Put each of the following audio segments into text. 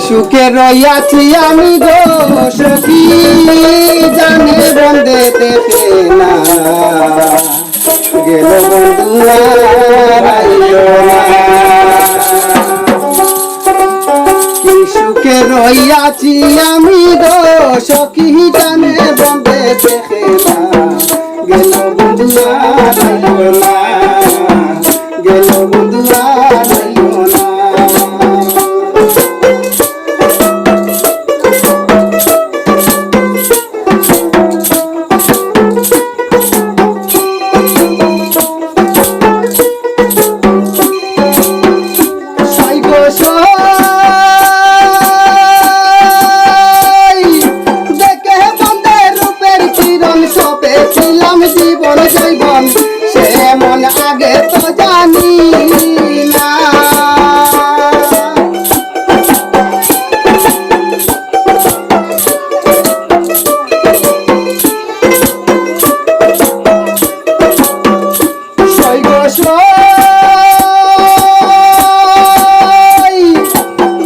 সুখে রইয়াছি আমি গো সখী জানে বন্দে দেখে না গেল বন্ধু আর আইলো না কি সুখে রইয়াছি আমি গো সখী জানে বন্দে দেখে না গেল বন্ধু আর আইলো না গেল বন্ধু আর আইলো না জীবন জীবন সে মন আগে তো জানি না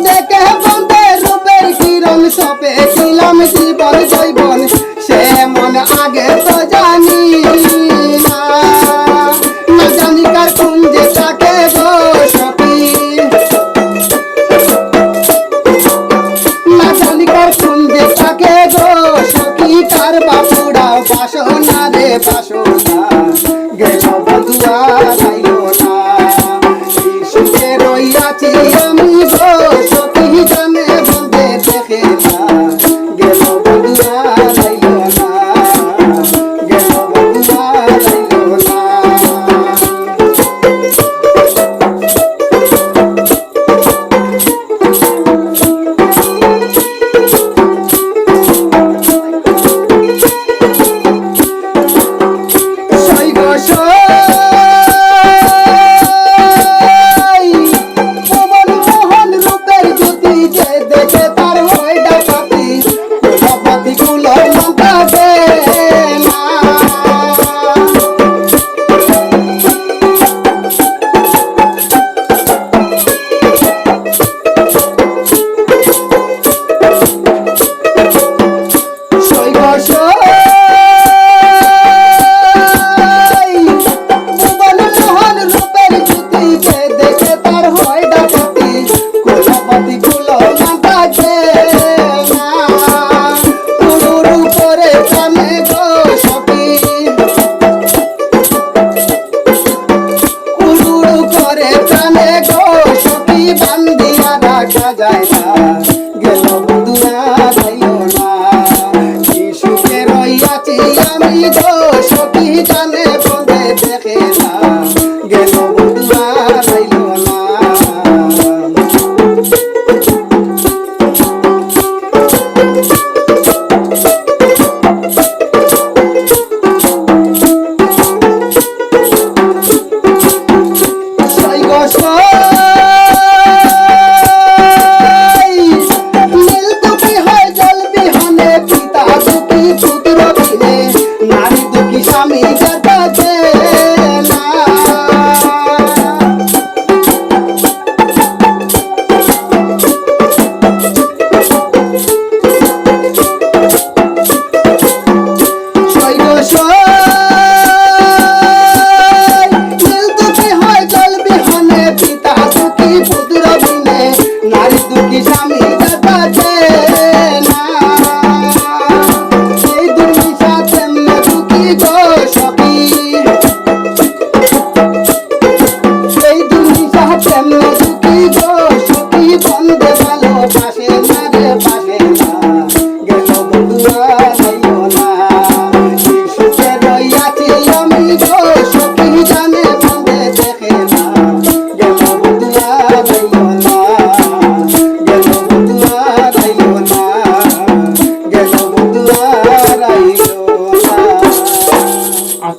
দেখে বন্ধের রূপের কিরণ সপে ছিলাম জীবন জীবন সে মন আগে তো জানি বাসনা রে বাসনা গেল বন্ধু আর আইলো না সুখে রইয়াছি আমি গো সখী জানে বন্ধে দেখে না গেল বন্ধু আর আইলো না গেল বন্ধু আর আইলো না যায় না গেল বন্ধু আর আইলো না কি সুখে রইয়াছি আমি গো